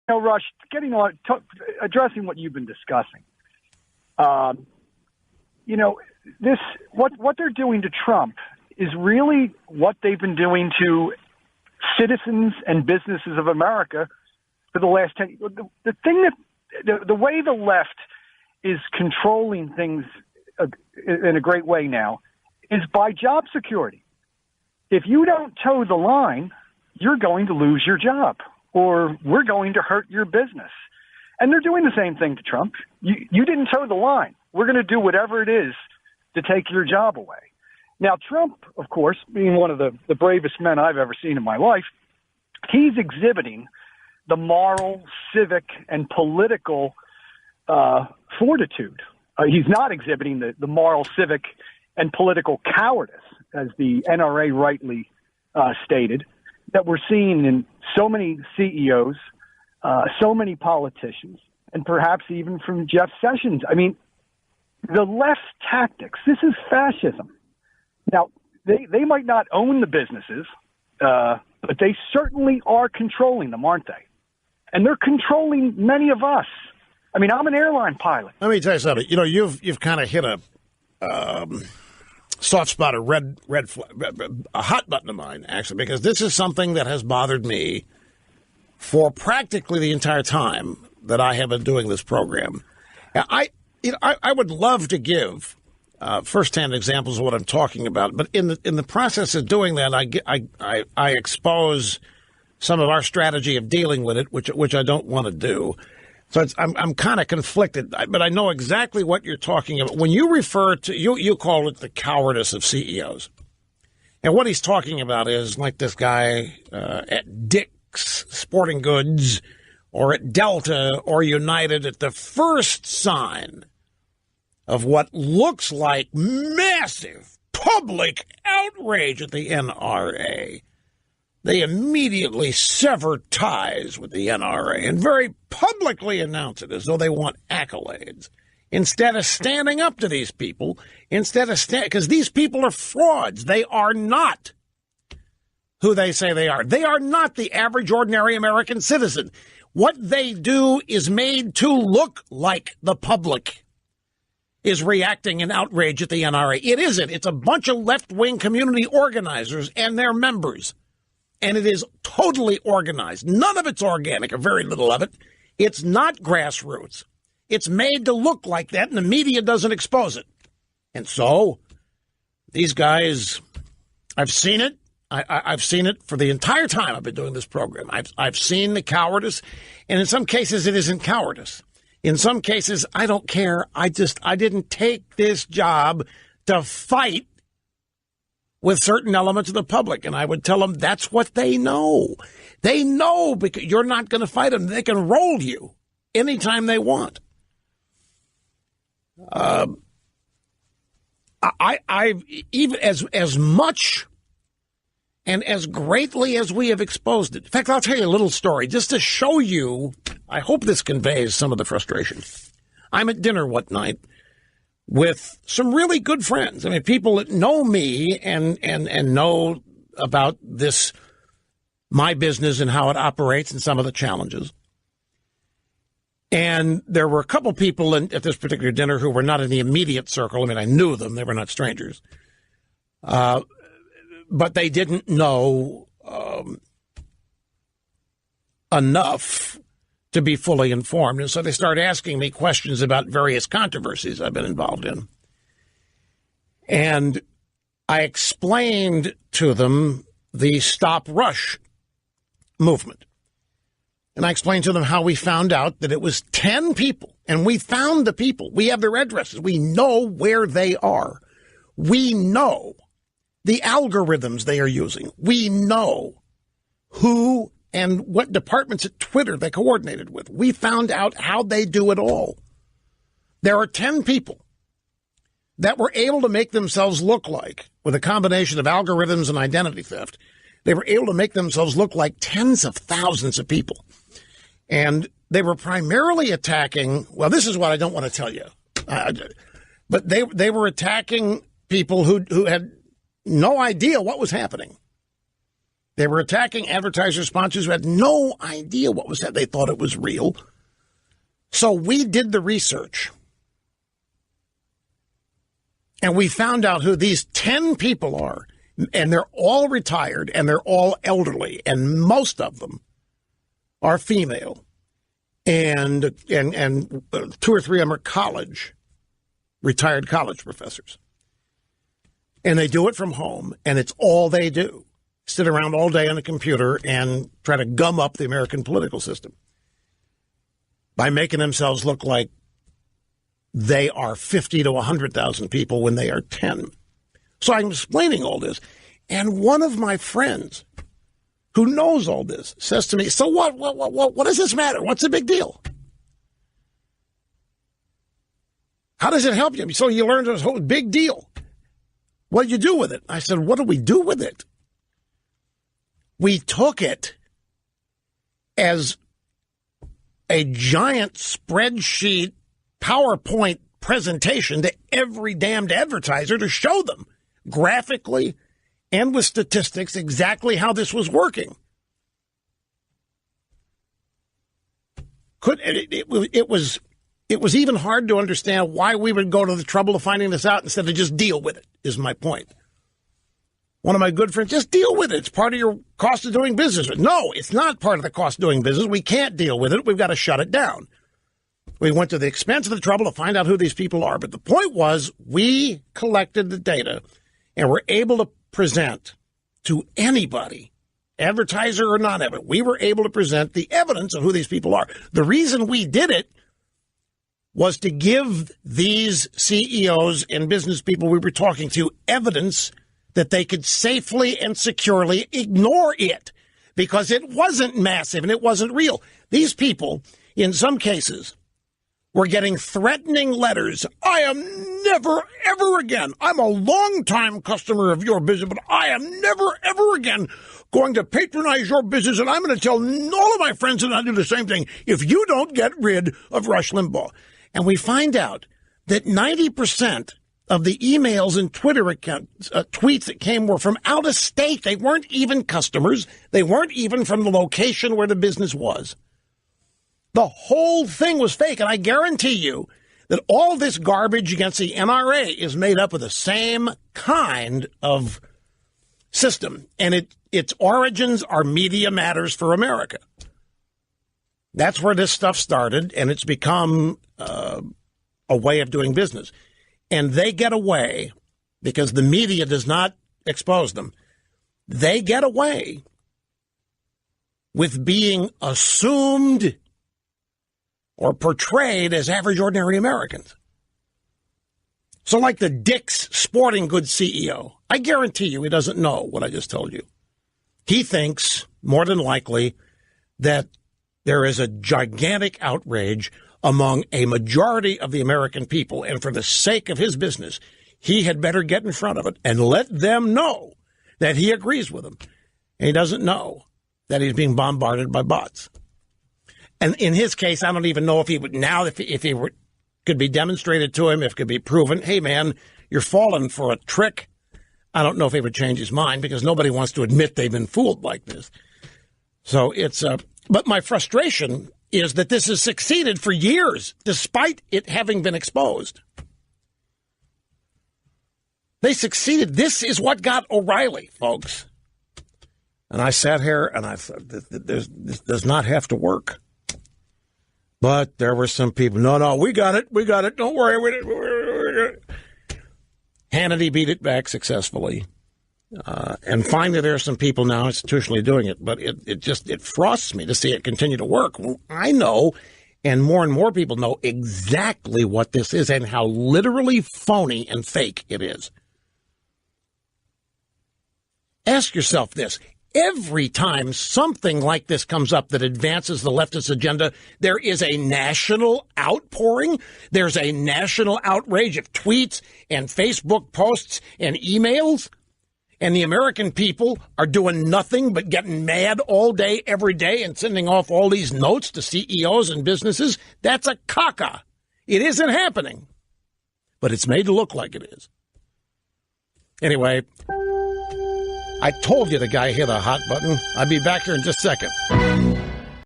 Rush, addressing what you've been discussing. What they're doing to Trump is really what they've been doing to citizens and businesses of America for the last 10 years. The way the left is controlling things in a great way now is by job security. If you don't toe the line, you're going to lose your job, or we're going to hurt your business. And they're doing the same thing to Trump. You didn't toe the line. We're going to do whatever it is to take your job away. Now, Trump, of course, being one of the bravest men I've ever seen in my life, he's exhibiting the moral, civic, and political fortitude. He's not exhibiting the moral, civic, and political cowardice, as the NRA rightly stated, that we're seeing in so many CEOs, so many politicians, and perhaps even from Jeff Sessions. I mean, the left's tactics, this is fascism. Now, they might not own the businesses, but they certainly are controlling them, aren't they? And they're controlling many of us. I mean, I'm an airline pilot. Let me tell you something. You've kind of hit a soft spot, a hot button of mine, actually, because this is something that has bothered me for practically the entire time that I have been doing this program. I would love to give firsthand examples of what I'm talking about, but in the process of doing that, I expose some of our strategy of dealing with it, which I don't want to do. So I'm kind of conflicted, but I know exactly what you're talking about. When you refer to, you call it the cowardice of CEOs. And what he's talking about is like this guy at Dick's Sporting Goods or at Delta or United, at the first sign of what looks like massive public outrage at the NRA, they immediately sever ties with the NRA and very publicly announce it as though they want accolades. Instead of standing up to these people, because these people are frauds. They are not who they say they are. They are not the average, ordinary American citizen. What they do is made to look like the public is reacting in outrage at the NRA. It isn't. It's a bunch of left-wing community organizers and their members. And it is totally organized. None of it's organic, or very little of it. It's not grassroots. It's made to look like that, and the media doesn't expose it. And so, these guys, I've seen it. I've seen it for the entire time I've been doing this program. I've seen the cowardice, and in some cases, it isn't cowardice. In some cases, I don't care. I didn't take this job to fight with certain elements of the public. And I would tell them that's what they know. They know because you're not going to fight them. They can roll you anytime they want. I even as much and as greatly as we have exposed it. In fact, I'll tell you a little story just to show you. I hope this conveys some of the frustration. I'm at dinner one night with some really good friends. I mean, people that know me and know about this, my business and how it operates and some of the challenges. And there were a couple people at this particular dinner who were not in the immediate circle. I mean, I knew them. They were not strangers. But they didn't know enough to be fully informed. And so they started asking me questions about various controversies I've been involved in. And I explained to them the Stop Rush movement. And I explained to them how we found out that it was 10 people. And we found the people. We have their addresses. We know where they are. We know the algorithms they are using. We know who and what departments at Twitter they coordinated with. We found out how they do it all. There are 10 people that were able to make themselves look like, with a combination of algorithms and identity theft, they were able to make themselves look like tens of thousands of people. And they were primarily attacking, well, this is what I don't want to tell you, but they were attacking people who had no idea what was happening. They were attacking advertiser sponsors who had no idea what was said. They thought it was real. So we did the research. And we found out who these 10 people are. And they're all retired, and they're all elderly, and most of them are female. And 2 or 3 of them are retired college professors. And they do it from home, and it's all they do. Sit around all day on a computer and try to gum up the American political system by making themselves look like they are 50 to 100,000 people when they are 10. So I'm explaining all this. And one of my friends who knows all this says to me, so what does this matter? What's the big deal? How does it help you? So you learned this whole big deal. What did you do with it? I said, what do we do with it? We took it as a giant spreadsheet PowerPoint presentation to every damned advertiser to show them graphically and with statistics exactly how this was working. It was even hard to understand why we would go to the trouble of finding this out instead of just deal with it, is my point. One of my good friends, just deal with it. It's part of your cost of doing business. No, it's not part of the cost of doing business. We can't deal with it. We've got to shut it down. We went to the expense of the trouble to find out who these people are. But the point was, we collected the data and were able to present to anybody, advertiser or non-advertiser, we were able to present the evidence of who these people are. The reason we did it was to give these CEOs and business people we were talking to evidence that they could safely and securely ignore it because it wasn't massive and it wasn't real. These people, in some cases, were getting threatening letters. I am never, ever again. I'm a longtime customer of your business, but I am never, ever again going to patronize your business, and I'm going to tell all of my friends that I do the same thing if you don't get rid of Rush Limbaugh. And we find out that 90% of the emails and Twitter accounts, tweets that came were from out of state. They weren't even customers. They weren't even from the location where the business was. The whole thing was fake, and I guarantee you that all this garbage against the NRA is made up of the same kind of system, and its origins are Media Matters for America. That's where this stuff started, and it's become a way of doing business. And they get away, because the media does not expose them, they get away with being assumed or portrayed as average, ordinary Americans. So like the Dick's Sporting Goods CEO, I guarantee you he doesn't know what I just told you. He thinks, more than likely, that there is a gigantic outrage among a majority of the American people, and for the sake of his business, he had better get in front of it and let them know that he agrees with them. And he doesn't know that he's being bombarded by bots. And in his case, I don't even know if he would now, if he were, could be demonstrated to him, if it could be proven, hey, man, you're falling for a trick. I don't know if he would change his mind because nobody wants to admit they've been fooled like this. So it's but my frustration is that this has succeeded for years, despite it having been exposed. They succeeded. This is what got O'Reilly, folks. And I sat here and I thought, this does not have to work. But there were some people, no, we got it, don't worry. Hannity beat it back successfully. And finally, there are some people now institutionally doing it, but it frosts me to see it continue to work. Well, I know, and more people know exactly what this is and how literally phony and fake it is. Ask yourself this. Every time something like this comes up that advances the leftist agenda, there is a national outpouring. There's a national outrage of tweets and Facebook posts and emails. And the American people are doing nothing but getting mad all day, every day, and sending off all these notes to CEOs and businesses. That's a caca. It isn't happening. But it's made to look like it is. Anyway, I told you the guy hit a hot button. I'll be back here in just a second.